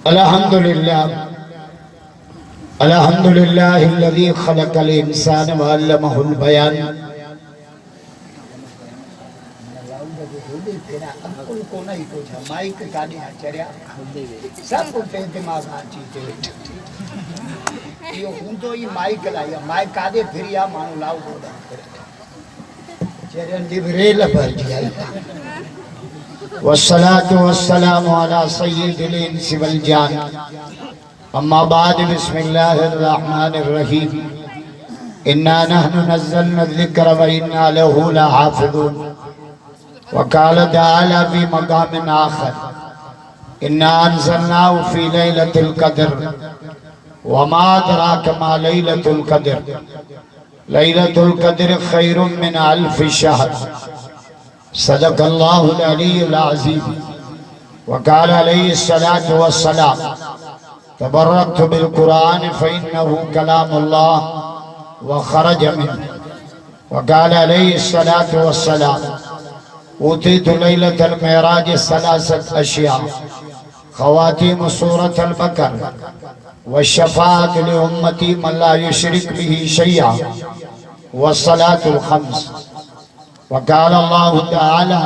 الحمدللہ الحمدللہ الذی خلق الانسان وعلمہ البیان. سب کو دماغ چیتے یہ ہوں تو یہ مائک لایا مائک آدھے پھریا مانو لاؤ گوڑا چرین جبریل پر جائی. والصلاة والسلام على سید الانس والجان. اما بعد بسم اللہ الرحمن الرحیم. انا نحن نزلنا الذکر وإنا له لحافظون. وقال تعالی فی مقام آخر انا انزلناه فی لیلۃ القدر وما ادراک ما لیلۃ القدر لیلۃ القدر خیر من الف شہر. صدق اللہ العلی العظیم. وقال علیہ الصلاة والسلام تبرکت بالقرآن فإنه کلام اللہ وخرج منه. وقال علیہ الصلاة والسلام اوتیت لیلۃ المعراج ثلاثت اشیاء خواتیم سورة البقر والشفاعت لأمتی من لا يشرک به شیئا والصلاة الخمس. وقال اللہ تعالی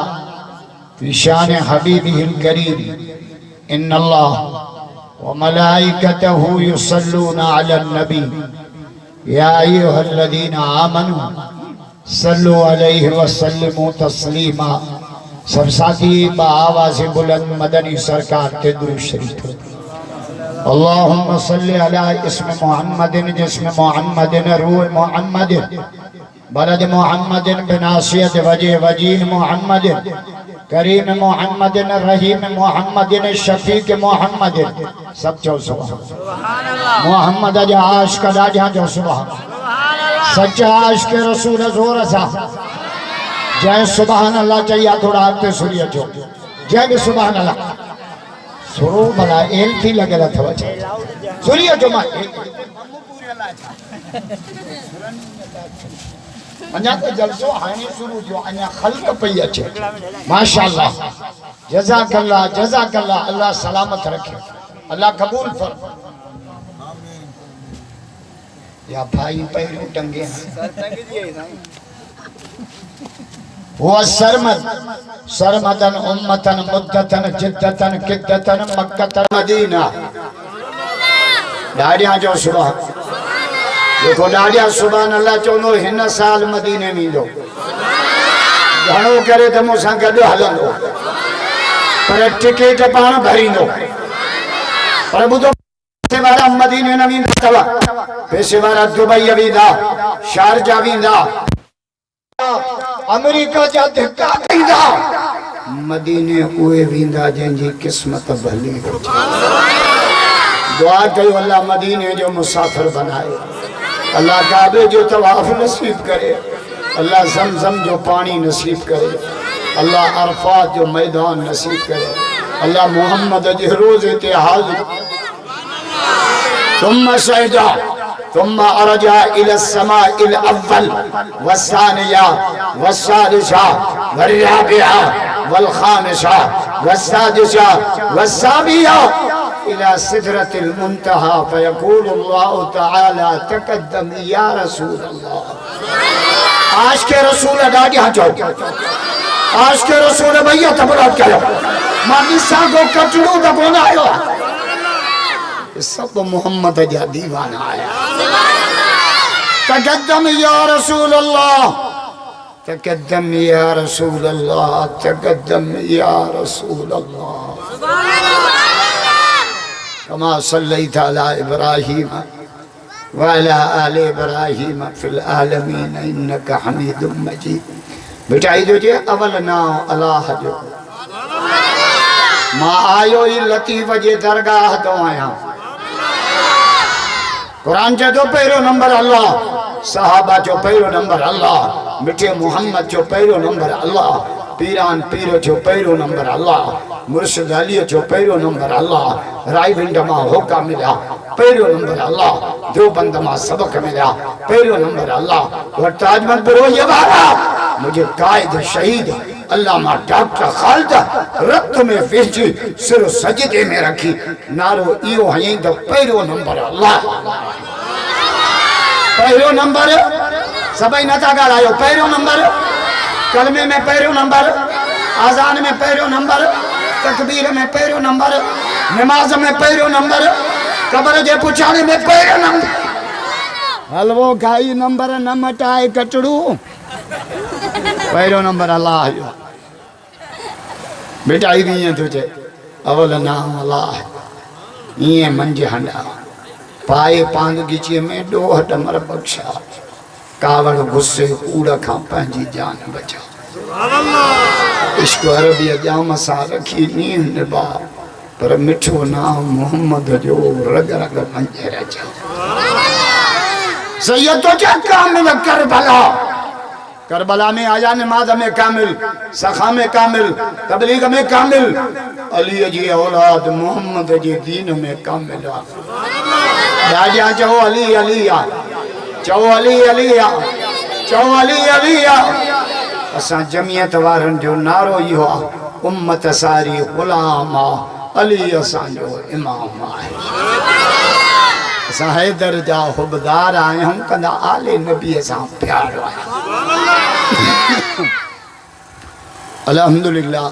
فی شان حبیبہ الکریم ان اللہ وملائکتہ یصلون علی النبی یا ایہا الذین آمنوا صلو علیہ وسلموا تسلیما. سب ساتھی با آواز بلند مدنی سرکار کے درود شریف. اللہم صلی علی اسم محمد جسم محمد روح محمد بلد محمد بناصیت وجہ وجین محمد کریم محمد رحیم محمد شفیق محمد. سب چو سبحان محمد اجا عاشق راجہ جو سبحان سچا عاشق رسول زور سا جائے سبحان اللہ چاہیے تھوڑا آتے سوریہ جو جائے بھی سبحان اللہ سرو بلا ایل تھی لگے رہا تھا چاہیے سوریہ جو ماں انیا تو جلسو آئینی سرو جو انیا خلق پئی اچھے ماشاءاللہ. جزاک اللہ اللہ سلامت رکھے اللہ قبول فرما. یا بھائی پہلو ٹنگے ہیں وہ سرمد سرمدن امتن مدتن جدتن کدتن مکتن مدینہ. ڈاڑیاں جو صبح دیکھو ڈاڑیاں سبحان اللہ چونو ہن سال مدینے میں دو گھنو کرے تو موسیٰ گھڑو حلن دو پر ٹکیٹ پان بھری دو پر بدو پیسے بارا مدینے نمین دستوا پیسے بارا دبئی ویندہ شارجہ ویندہ امریکہ جا دھکا ویندہ مدینے ہوئے ویندہ جن جی قسمت بھلی ہو. دعا کہو اللہ مدینے جو مسافر بنائے اللہ کعبے جو طواف نصیب کرے اللہ زمزم جو پانی نصیب کرے اللہ عرفات جو میدان نصیب کرے اللہ محمد جو روز اتحاد ثم سجدہ ثم ارجع الى السماء الاول والثانیہ والثالثہ والرابعہ والخامسہ والسادسہ والسابعہ الى سدرة المنتہى فیقول اللہ تعالی تقدم یا رسول اللہ. آج کے رسول ڈاڑی ہاں جاؤ آج کے رسول بھئیہ تبرات کرو مانی ساگو کٹڑو دکھونا آئیو سب محمد جا دیوان آیا. تقدم یا رسول اللہ تقدم یا رسول اللہ تقدم یا رسول اللہ. کما صلیت علی ابراہیم وعلی آل ابراہیم فی العالمین انکا حمید مجید. بٹائی جو جے اول ناو اللہ جو ما آئیو ہی لطیف جے درگاہ دو آیا قرآن جو دو پہلو نمبر اللہ صحابہ جو پہلو نمبر اللہ مٹھے محمد جو پہلو نمبر اللہ پیران پیرو جو پہلو نمبر اللہ مرشد علی جو پہلو نمبر اللہ رائی ونڈما ہوکا ملا پہلو نمبر اللہ دو بندما سبق ملا پہلو نمبر اللہ اور تاج من پرو یہ بارا مجھے قائد شہید علامہ ڈاکٹر خالدہ رت میں ویچی سر سجدے میں رکھی نارو ایو ہائیں دا پہلو نمبر اللہ پہلو نمبر سبھی نتا گاڑایو پہلو نمبر کلمے میں پہلو نمبر آزان میں پہلو نمبر تکبیر میں پہلو نمبر نماز میں پہلو نمبر قبر جے پچھانے میں پہلو نمبر حلوو کھائی نمبر نہ مٹائے کٹڑو پہلو نمبر اللہ جو بٹائی بھی ہیں تجھے اول نام اللہ یہ منج ہنڈا پائے پاند گیچے میں ڈوہ ڈمر بخشا کاوڑ غصے کوڑا کھا پہنجی جان بچا عشق عربی جام سا رکھی نیم نبا پر مٹھو نام محمد جو رگ رگ منجے رچا سید تو کیا کامل کربلا کربلا میں آیا نماز میں کامل سخا میں کامل تبلیغ میں کامل علی جی اولاد محمد جی دین میں کامل راجہ چاہو علی علی چاہو علی علی چاہو علی علی اساں جمعیت وارن جو نارو یہ امت ساری غلام علی اساں جو امام آئے اساں حیدر جا حبدار آئے ہم کندہ آل نبی اساں پیار آئے الحمدللہ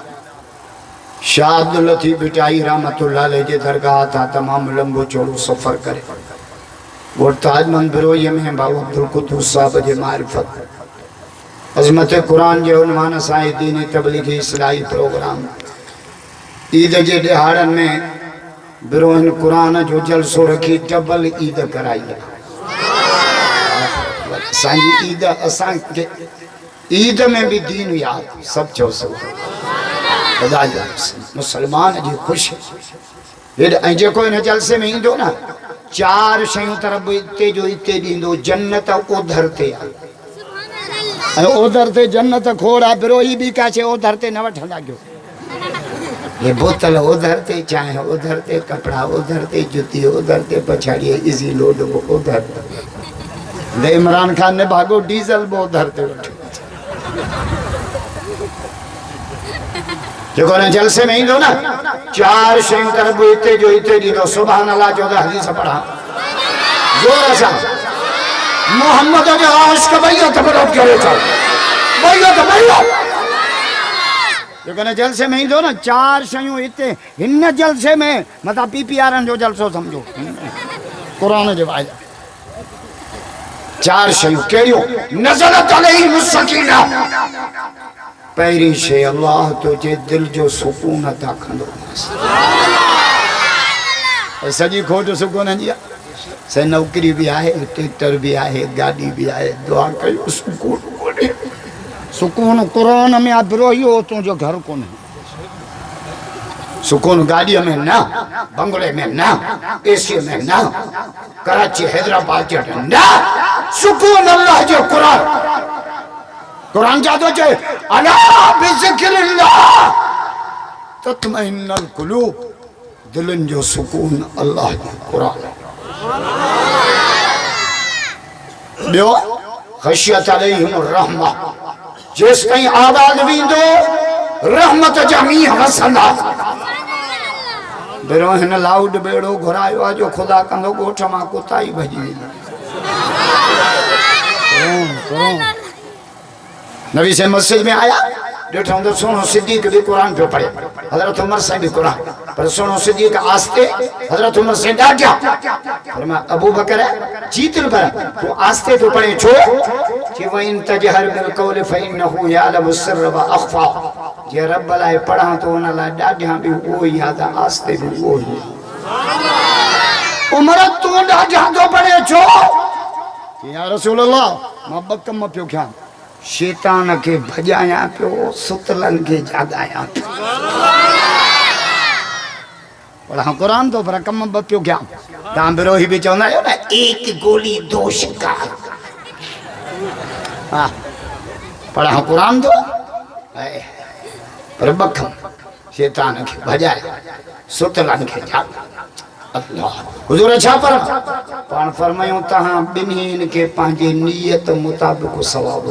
شاہ عبداللطیف بٹائی رحمت اللہ علیہ جے درگاہ تھا تمام لمبو چوڑو سفر کرے وہ تاج مند بروئی میں بابا عبدالقدوس صاحب جے معرفت عظمت قرآن جے عنوان سائے دین تبلیغی اصلاحی پروگرام عید جے دہاڑن میں بروہن قرآن جو جلسو رکھی ڈبل عید کرائی سانجی عید اسان کے عید میں بھی دین یاد سب چھو سو خدا جا مسلمان جی خوش ہے جے کوئی نہ جلسے میں ہی دو نا چار شیوں طرف اتے جو اتے دین دو جنت ادھر تے ادھر تے جنت کھوڑا بروہی بھی کاچے ادھر تے نوٹ ہلا گیو یہ بوتل ادھر تے چائیں ادھر تے کپڑا ادھر تے جتی ادھر تے پچھاڑی ایزی لوڈ وہ ادھر تے عمران خان نے بھاگو ڈیزل وہ ادھر تے اٹھو جو کہنے جلسے میں ہی دو نا چار شہن طرف اتے جو اتے دی دو سبحان اللہ جو دا حدیث پڑھا زور ایسا محمد جو عاشق بیعت برات کرے چاہو بیعت جو کہنے جلسے میں ہی دو نا چار شہیوں اتے ہن جلسے میں مطا پی پی آرن جو جلسو سمجھو قرآن جو آئے چار شہیوں کہریو نزلت علیہم السکینہ پہری شے اللہ تجھے دل جو سکون عطا کھندو سجی کھوٹو سکون انجیا سے نوکری بھی آئے ٹیکٹر بھی آئے گاڑی بھی آئے دعا کہو سکون کونے سکون قرآن میں آپ روئی ہو تو جو گھر کو نہیں سکون گاڑی میں نہ بنگلے میں نہ ایسی میں نہ کراچی حیدرآباد جٹ نہ سکون اللہ جو قرآن قرآن جادو چاہے الا بذکر اللہ تطمئن القلوب دلن جو سکون اللہ جو قرآن بیو خشیت علیہم الرحمہ جس کہیں آواز بھی دو رحمت جمیع وسنہ بروہن لاؤڈ بیڑو گھرائیو آجو خدا کندو گوٹھا ماں کو تائی بھجی نبی سے مسجد میں آیا ڈیٹھا ہوں سونو صدیق بھی قرآن پہ پڑھے حضرت عمر سے بھی قرآن پر سونو صدیق آستے حضرت عمر سے ڈاٹ گیا فرمایا ابو بکر ہے جیتل پر تو آستے تو پڑھے چھو کہ وَإِن تَجْهَرْ بِالْقَوْلِ فَإِنَّهُ يَعْلَمُ السِّرَّ وَأَخْفَى یہ رب لائے پڑھا تو انہا لائے ڈاٹ گیا بھی وہی آدھا آستے بھی وہی عمرت تو ڈاٹ گیا تو پڑھے چھو کہ یا رسول اللہ محبت کم پیو کیا شیطان کے بھجایا پیو ستلن کے جاگایا پیو پڑھا قرآن تو پر کم پیو کیا دام بروہی بھی چاہنا ہے نا ایک گولی دو شکار پڑھا قرآن تو پر بکم شیطان کے بھجایا ستلن کے جاگایا اللہ حضور اچھا پان فرمائیوں تہاں بنین کے پانچے نیت مطابق ثواب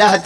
10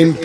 MP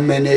MNA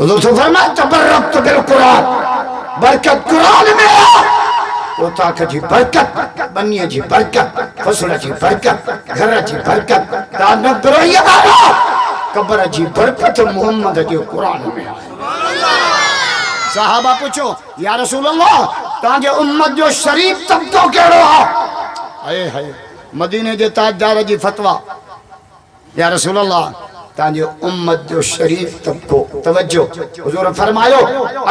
حضور سے فرمایا تبرکت بالقرآن، برکت قرآن میں ہے، اوتا کا جی برکت، بنیے جی برکت، فصلہ جی برکت، گھر جی برکت، تانت بروئی آرہا قبر جی برکت محمد جی قرآن میں ہے۔ صحابہ پوچھو یا رسول اللہ تاں جے امت جو شریف طبقوں کے رہا، آئے ہائے مدینے دے تاجدار جی فتوہ، یا رسول اللہ تاں جے امت جو شریف طبقوں، توجہ حضور فرمایو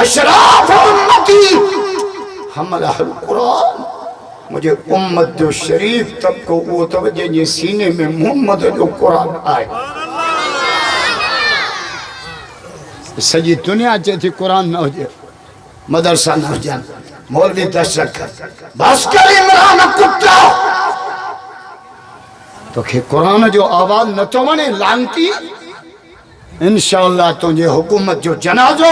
اشراف امتی حملہ القرآن، مجھے امت جو شریف طبقوں وہ توجہ جی سینے میں محمد جو قرآن آئے۔ سجی دنیا چاہتی قرآن نہ ہو جائے، مدرسہ نہ ہو جائے، مولوی دشت کر بس کر عمران کتا تو کہ قرآن جو آواز نہ تو منے لانتی، انشاءاللہ تجھے حکومت جو جنازو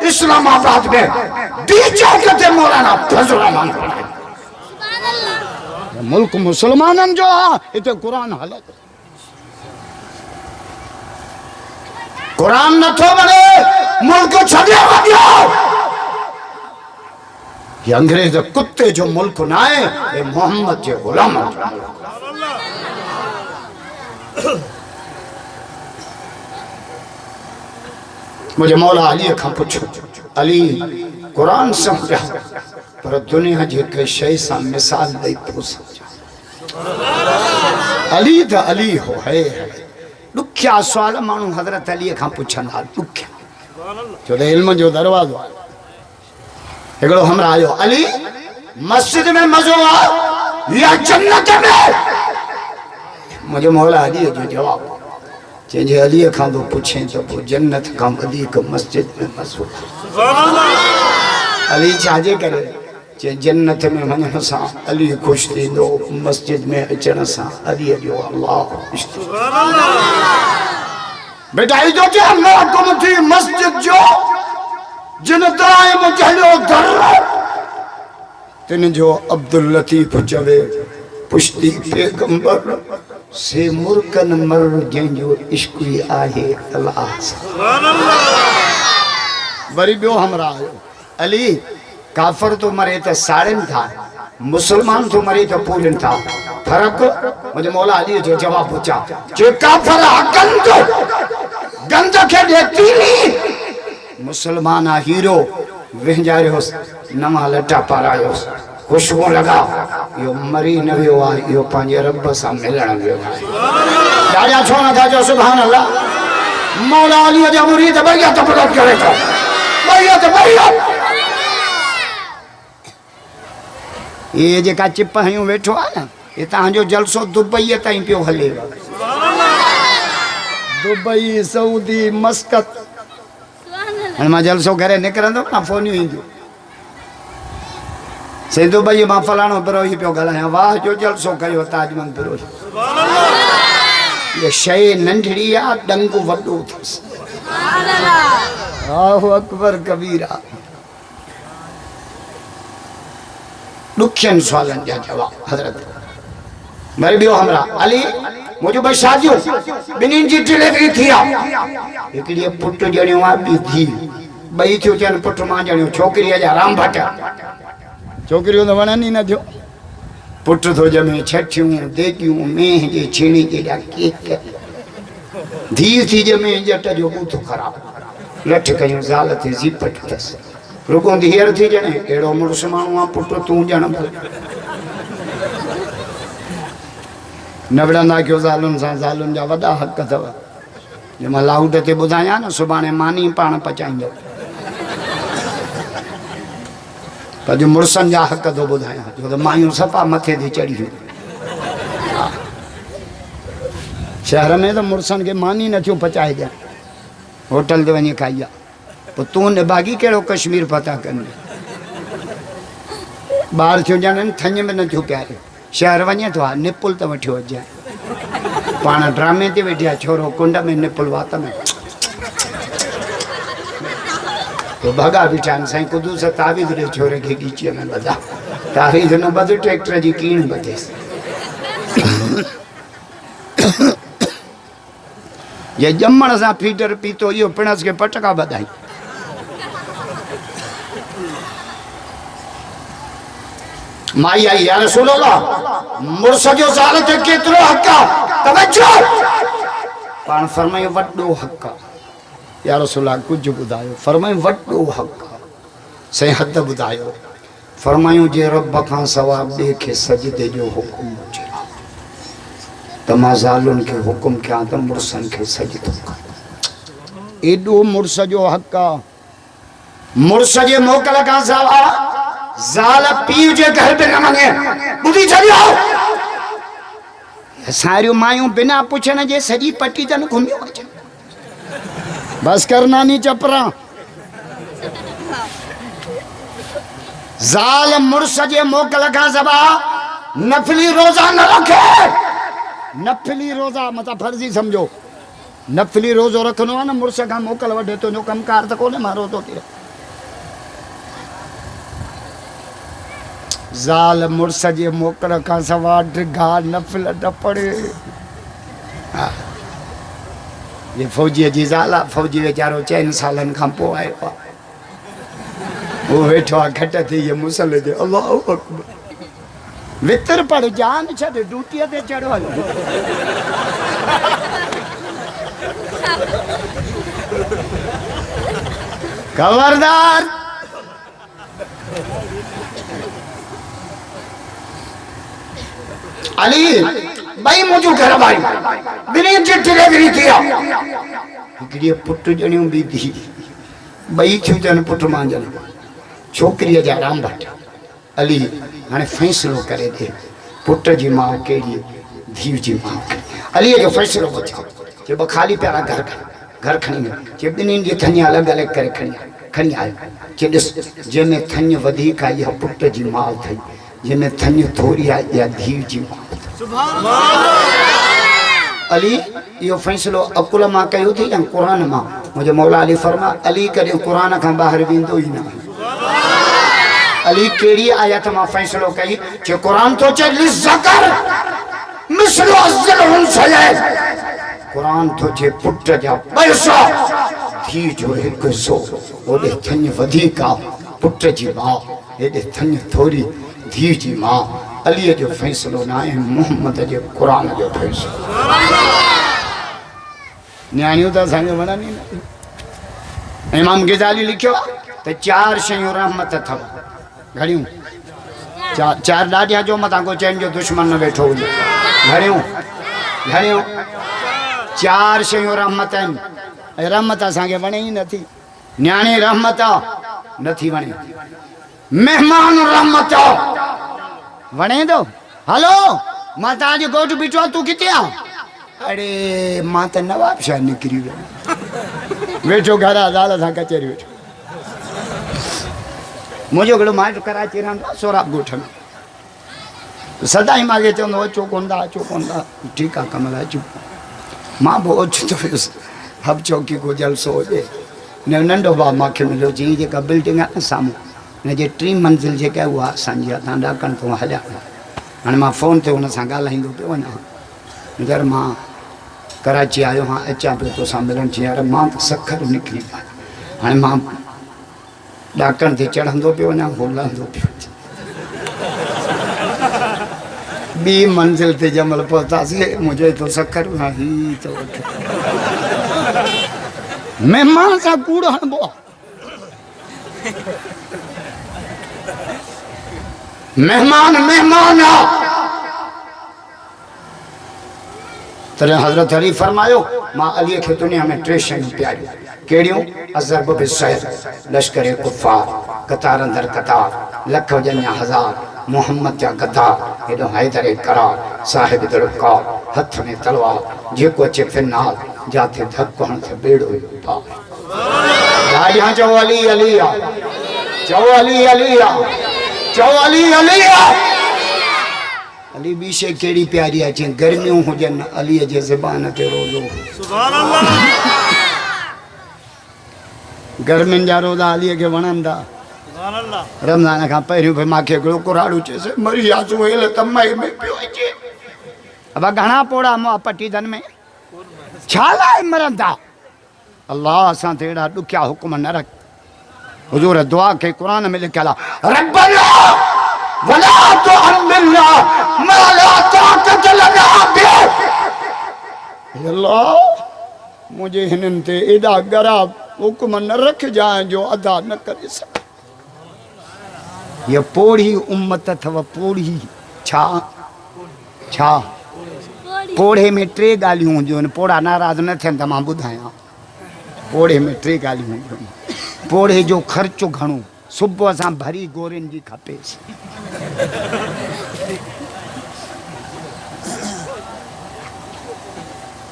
اسلام آباد میں دیجا کہتے مولانا فضل الرحمان پڑھائے۔ ملک مسلمانن جو اتنے قرآن حالت قرآن نہ تو بنے ملک چھڑے ہو گیا، یہ انگریز کتے جو ملک نہ آئے یہ محمد جے غلام مجھے مولا علی کھا پوچھو علی قرآن سمجھا پر دنیا جے کے شئی سا مثال دے تو سمجھا علی دا علی ہو ہے لکھیا سوال مانو حضرت علی کھا پوچھنا لکھیا جو دے علم جو دروازو اگلو ہمرا آئیو علی مسجد میں مزو آ یا جنت میں، مجھے مولا علی جو جواب چینجے علی کھاں دو پوچھیں تو وہ جنت کھاں بدی کو مسجد میں مزو علی چاہجے کرے چہ جنت میں منہ سا علی خوش دی دو مسجد میں اچھنا سا علی جو اللہ خوش دی بیٹا ہی جو چاہ محکم تھی مسجد جو جن درائے مجھلو در تن جو عبداللطیف جوے پشتی پیغمبر سے مرکن مر جن جو عشقی آہے اللہ بری بیو ہمراہ آئے علی کافر تو مرے تھا ساڑن تھا، مسلمان تو مرے تھا پورن تھا، فرق مجھے مولا علی جو جواب پوچھا جو کافر گند کے دیکھتی نہیں مسلمانہ ہیرو وہنجا رہے ہو نمہ لٹا پارا رہے ہو خوشبو لگا یہ مری نوی ہوا یہ پانجے رب سا ملن نوی ہوا داریا چھونا تھا جو سبحان اللہ مولا علی جو مرید بیعت پلٹ کرے تھا بیعت یہ جے کا چپا ہیوں بیٹھو آنا یہ تاں جو جلسو دبئی تائیں پیو ہلے گا دبئی سعودی مسکت ہنما جلسو گھرے نکرن دو نا فونیو ہی جو سے دبئی ماں فلانو پروہی پیو گھلا ہے واہ جو جلسو کہیو تاجمن پروہی یہ شئے ننڈھڑی آ ڈنگو وڈو تھس آہ اکبر کبیرہ لکھین سوالن جا جواب حضرت میرے بیو ہمراہ علی مجھے بھائی شادیو بنین جی ڈیلیوری تھیا ایک لیے پٹ جنیوں آبی تھی بھائی تھیو چین پٹ ماں جنیوں چوکری آجا رام بھٹا چوکریوں تو ونا نہیں نہ تھیو پٹ تو جمیں چھٹیوں دیکھیوں میں جے چھینی جے جا کیک دھی تھی جمیں جٹا جو بوتو خراب لٹھ کہیں زالت زی پٹ تس رکون دھیر تھی جنے ایڑو مرسمانوں پٹ تو جنم نبڑا کیوں ظالم سان ظالم جا ودا حق تھا جو میں لاؤٹ تے بدھایا نا صبح مانی پان پچائیں گے پر جو مرسن جا حق تو بدھایا جو مایوں سپا متھے دی چڑھی ہوئی شہر میں تو مرسن کے مانی نہ تھیوں پچائے گیا ہوٹل دے ونی کھائیا تو تو نے باغی کیڑو کشمیر پتہ کرنے باہر تھیوں جانن تھنج میں نہ تھیوں پیارے شہر ونی تو نپل تو وٹھیو جائے پانا ڈرامے تے ویٹھیا چھوڑو کنڈا میں نپل واتا میں تو بھگا بٹھان سائیں قدوس تعویذ رہے چھوڑے کے گیچے میں بدا تعویذ نہ بدو ٹریکٹر جی کین بدے یہ جمن سا پیٹر پیتو یہ پنس کے پٹکا بدائی مائی آئی یا رسول اللہ مرسا جو ذالت کترو حقا توجہ پان فرمائے وڈو حقا یا رسول اللہ کچھ بدایو فرمائے وڈو حقا صحیح حد بدایو فرمائیوں جے رب کھان ثواب دیکھے سجدے جو حکم مجھے تما ظالن کے حکم کیا تم مرسن کے سجدوں کا ایڈو مرسا جو حقا مرسا جے موکل کھان ثواب زال پیو جے گھر پہ نہ منگے بدھی چلی آؤ ساریوں مائیوں بنا پوچھنا جے سجی پٹی جن گھومی ہو جائے بس کرنا نہیں چپرا زال مرسجے موکل کا زبا نفلی روزہ نہ رکھے نفلی روزہ مطلب فرضی سمجھو نفلی روزہ رکھنو ہے نا مرسا کا موکل وڈے تو نو کم کار تکو نے مارو تو تیرے زال مرسجے موکل کا زبا ڈگا نفل ڈپڑے یہ فوجی جی زالا فوجی ویچارو 4 سالن کھا پو آئے پا وہ بیٹھوا کھٹا تھی یہ مسلح دے اللہ اکبر وطر پڑ جان چھڑے ڈوٹیا دے چڑھو خبردار علی بھائی مجھو گھر بھائی بنی چٹھی لے گری تھی ہکڑی پٹ جنیوں بھی دی بھائی کیوں جن پٹ مان جن چھوکری جا رام بھٹا علی ہنے فیصلو کرے دے پٹ جی ماں کے لیے دھیو جی ماں کے علی جو فیصلو بچا جب خالی پیارا گھر کھنی گا جب بنین جی تھنی الگ الگ کرے کھنی آئے جب جے میں تھنی ودھی کا یہ پٹ جی ماں تھی جے میں تھنی تھوڑی آئے یا دھیو جی ماں علی یہ فیصلو اقل ماں کہیو تھی یا قرآن ماں مجھے مولا علی فرما علی کرے قرآن کھا باہر بیندو ہی نہ علی کیڑی آیت ماں فیصلو کہی کہ قرآن تو چھے لزکر مثل ازل ہن سیئے قرآن تو چھے پٹ جا پیسا دھی جو ایک زو وہ دے تھنی ودھی کا پٹ جی ماں یہ دے تھنی تھوڑی دھی جی ماں علی جو فیصلو نہ ہے محمد جو قرآن جو فیصلو نیانیوں تا سانگے بنا نہیں امام غزالی لکھو تو 4 شیوں رحمت تھا گھڑیوں 4 ڈاڈیاں جو مطا کو چین جو دشمن نہ بیٹھو ہوئی گھڑیوں 4 شیوں رحمت ہیں رحمت سانگے بنے ہی نہ تھی نیانی رحمت نہ تھی بنے مہمان رحمت ونے دو ہلو ماتا آج گوٹو بیٹھوا تو کتے آؤ ارے ماتا نواب شاہ نکری بیٹھو گھرا دالا تھا کچھری بیٹھو مجھے گڑو مائٹ کراچی رہن دا سوراب گوٹھن صدا ہی ماں گے چاہوں چوکندہ ٹھیکا کملا چوک ماں بہت چھو تو اب چوکی کو جلسو ہو جے نندو با ماں کے ملو جی جے کا بلڈنگ ہے سامو نجے 3 منزل جے کیا ہوا سانجیا تھا ڈاکن تو ہلیا ہن ماں فون تے انہاں سان ڳالهائين پيو وڃا گھر ماں کراچی آيو ہاں اچا پيو تو سان ملن چي يار ماں سکر نکري ہن ماں ڈاکن تے چڑھندو پيو وڃا هولندو پيو بي منزل تے جمل پہنچا سے مجھے تو سکر ہی تو مہمان سا کوڑ ہن بو مہمان ترے حضرت علی فرمایو ماں علی کے دنیا میں 3 شیوں پیاری کیڑیوں الضرب بالسیف لشکر کفار قطار اندر قطار لکھ جنیا ہزار محمد جا قطار ایڈو حیدر قرار صاحب دلکار ہتھ میں تلوار جے کو اچے فنال جاتے دھکو ہن تھے بیڑو پار ڈاڑیاں چو علی علی چو علی علی چو علی علی علی بیشے کیڑی پیاری آچیں گرمیوں ہو جن علی جے زبان تے روزو سبحان اللہ گرمین جا روزہ علی کے ونندا سبحان اللہ رمضان کھا پہریوں پہ ماں کے گلو کراڑو چیسے مری آسو ہے لتمائی میں پیو اچے اب گھنا پوڑا مو پٹی دن میں چھالا ہے مرندہ اللہ سان تیڑا دکھیا حکم نہ رکھ حضور دعا کے قرآن میں لکھا ربنا ولا تحملنا ما لا طاقت لنا به. اللہ مجھے ہنن تے ایڈا گرا حکم نہ رکھ جائیں جو ادا نہ کرے سکے. یہ پوڑھی امت تھو پوڑھی چھا چھا پوڑھے میں 3 گالیوں ہوں پوڑا ناراض نہ تھے تمام بدھائیں. پوڑھے میں 3 گالیوں ہوں. پوڑھے جو خرچو گھنو صبح سان بھری گورن جی کھپے.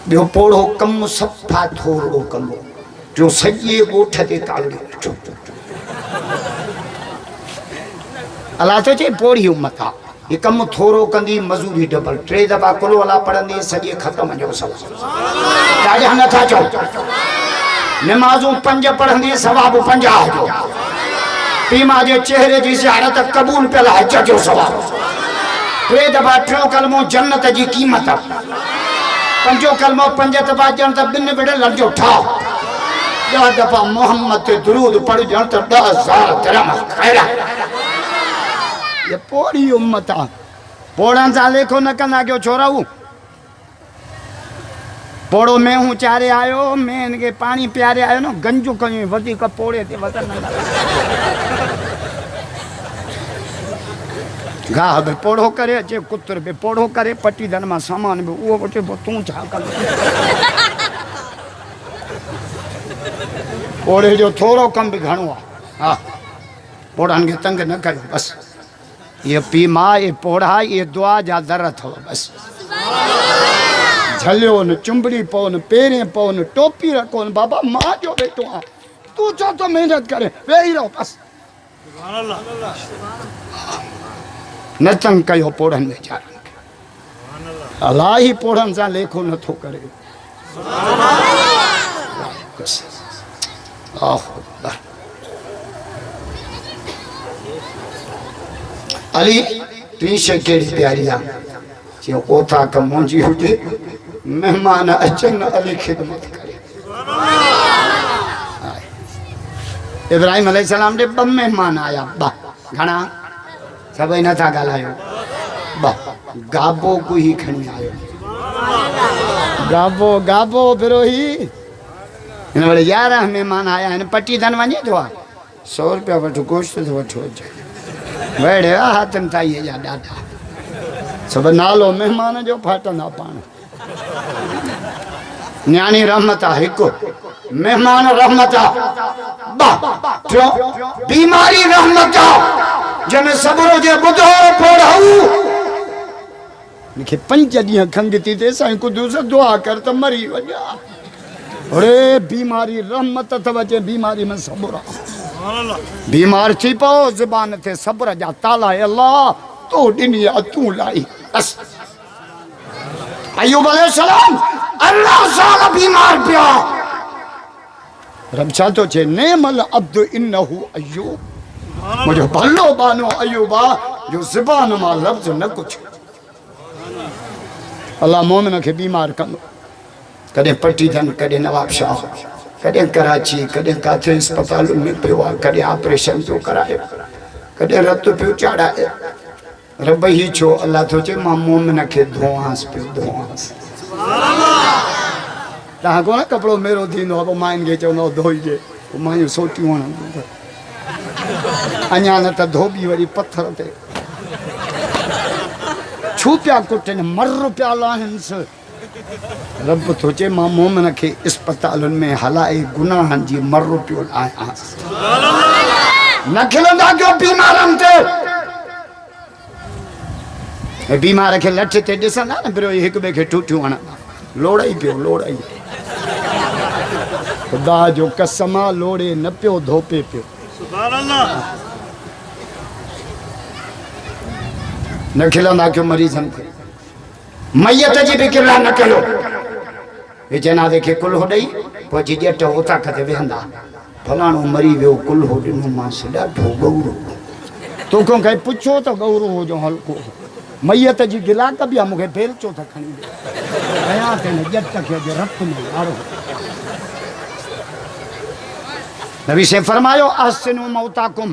بیو پوڑھو کم صفا تھوڑو کم جو سجے گوٹھ دے تالے. اللہ تو چاہے پوڑھی امت آ یہ کم تھوڑو کندی مزوری ڈبل 3 دفعہ کلو والا پڑھندی سجے ختم جو سب راجہ نہ تھا چاہو. نمازوں 5 پڑھندی ثواب 50 جو. پیما جے چہرے جی زیارت قبول پہ لائے جو ثواب. 3 دفعہ 3 کلموں جنت جی قیمت. 5 کلموں 5 دفعہ جنت بن بڑے لڑجو ٹھاؤ. 10 دفعہ محمد تے درود پڑھ جنت 10,000 درہم خیرہ. یہ پوڑی امت آ پوڑان سالے کو نہ کنا کیوں چھوڑا ہوں. پوڑو میں ہوں چارے آئیو میں ان کے پانی پیارے آئیو نا گنجو کنیوں ودی کا پوڑے تے وطن نہ لگا. گاہ بے پوڑو کرے اچھے کتر بے پوڑو کرے پٹی دن میں سامان بے وہ بچے بہتوں چھا کر پوڑے جو تھوڑو کم بھی گھنوا. پوڑان کے تنگ نہ کرو بس. یہ پیما یہ پوڑھا یہ دعا جا درت ہو بس. جھلیو ن چمبڑی پون پیریں پون ٹوپی رکھون بابا ماں جو بیٹو آ تو چاہ تو محنت کرے وہی رہو بس. نہ تنگ کہو پوڑھن میں چارن کے اللہ ہی پوڑھن سا لیکھو نہ تھو کرے. علی تیشے کیڑی پیاریا جو اوتا کا مونجی ہوجے مہمان اچن علی خدمت کرے. ابراہیم علیہ السلام نے بم مہمان آیا با گھنا سبھی نہ تھا گالا ہے با گابو کو ہی کھنی آئے. گابو گابو پھرو ہی انہوں نے 11 مہمان آیا انہیں پٹی دن وانی دعا 100 روپیہ وٹھو گوشت تو وٹھو جائے ویڑے ہاتھن تائیے جا ڈاڈا سب نالو مہمان جو پھاٹن دا پانا. نیانی رحمتہ ہکو مہمان رحمتہ با جو بیماری رحمتہ جن صبرو جے بدھو پوڑھو لکھے 5 ڈیاں کھنگتی تے سائیں کو دوسرا دعا کرتا مری وجہ. ارے بیماری رحمت توجہ بیماری میں صبر بیمار تھی پاؤ زبان تھے صبر جا تالا ہے اللہ تو دنیا تو لائی. ایوب علیہ السلام اللہ سال بیمار پیا رب چاہتو چھے نعم العبد انہو ایوب مجھے بھلو بانو ایوبا جو زبان ماں لفظ نہ کچھ. اللہ مومن کے بیمار کنو کدے پٹی دن کدے نواب شاہ کدے کراچی کدے کاتھے اسپتال میں پیوا کدے آپریشن پیو کرائے کدے رت پیو چاڑائے. رب ہی چھو اللہ تو چھے ماں مومن کے دھوانس پیو دھوانس. تاہاں کو نا کپڑو میرو دینو اب مائن گے چو نو دھوئی جے مائن سوٹی ہونا انیانا تا دھوبی وری پتھر تے چھوپیا کٹن مر پیا لاہن سے. رب تو چے ماں مومن کے اسپتالن میں حلائے گناہن جی مر پیو لائے آس نہ کھلندا کیوں بیمارن تے بیمار کے لٹھ تے ڈسن نا پھر ایک بے کے ٹوٹیوں آنا لوڑائی پیو لوڑائی خدا جو قسمہ لوڑے نہ پیو دھوپے پیو. سبحان اللہ. نہ کھلندا کیوں مریضن تے میت جی بھی کرلا نہ کلو یہ جنازے کے کل ہو ڈئی پوچھی جٹ ہوتا کتے وہندا پھلانو مری ویو کل ہو ڈنو ماں سے ڈاٹھو گورو تو کیوں کہیں پچھو تو گورو ہو جو ہلکو میت جی گلا کبھی ہم مجھے پھیل چو تھا کھنی دے حیات نے جٹ تک جو رت میں آرو. نبی سے فرمایو احسنو موتاکم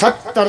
70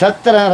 17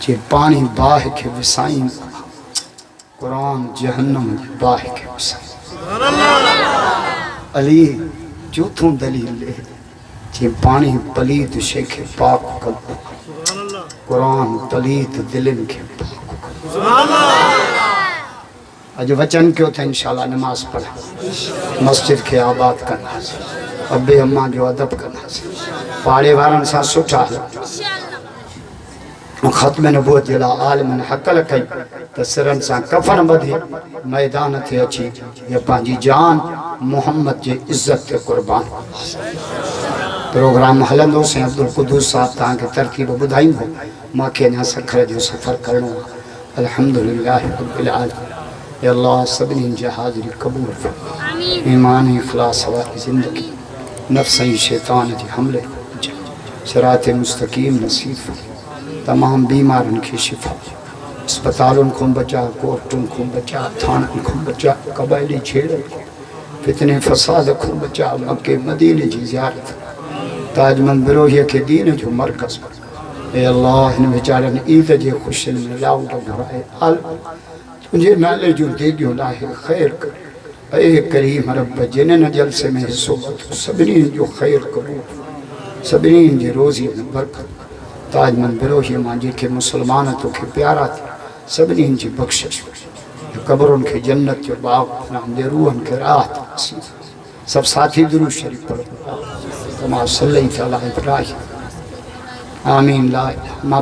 جے پانی باہ کے وسائیں قرآن جہنم باہ کے وسائیں علی چوتھوں دلیل لے جے پانی پلید شیخ پاک کر قرآن پلید دلن کے پاک اج وچن کیوں تھا انشاءاللہ نماز پڑھا مسجد کے آباد کرنا سے ابے اماں جو ادب کرنا سے پاڑے وارن سا سٹھا ختم نبوت جلا عالم حق لکھائی تسرن سا کفن بدھی میدان تھے اچھی یہ پانجی جان محمد جے عزت تے قربان پروگرام حلندوں سے عبدالقدوس صاحب تاں کے ترتیب بدھائیں ہو ماں کے نیا سکھر جو سفر کرنو الحمدللہ رب العالمین یا اللہ سبنی جہاضری قبول فرما ایمان اخلاص ہوا کی زندگی نفس شیطان جی حملے صراط مستقیم نصیب فرما تمام بیمارن کی شفا اسپتالن کو بچا کورٹن کو بچا تھانن کو بچا قبائلی چھیڑے فتنے فساد کو بچا مکہ مدینے جی زیارت تاج من بروہیہ کے دین جو مرکز اے اللہ ان بیچارن عید جے خوشن میں لاؤ گھرائے تجھے نالے جو دے گیوں لاہے خیر کر اے کریم رب جنن جلسے میں حصوبت سبنین جو خیر کرو سبنین جے روزی میں برکت تاج من بروہی مانجی کے مسلمانتوں کے پیارا تھے سبنین جی بخشش قبرن کے جنت جو باغ نام دے روحن کے راحت سب ساتھی درود شریف پڑھو کما صلی اللہ علیہ وسلم آمین لا الہ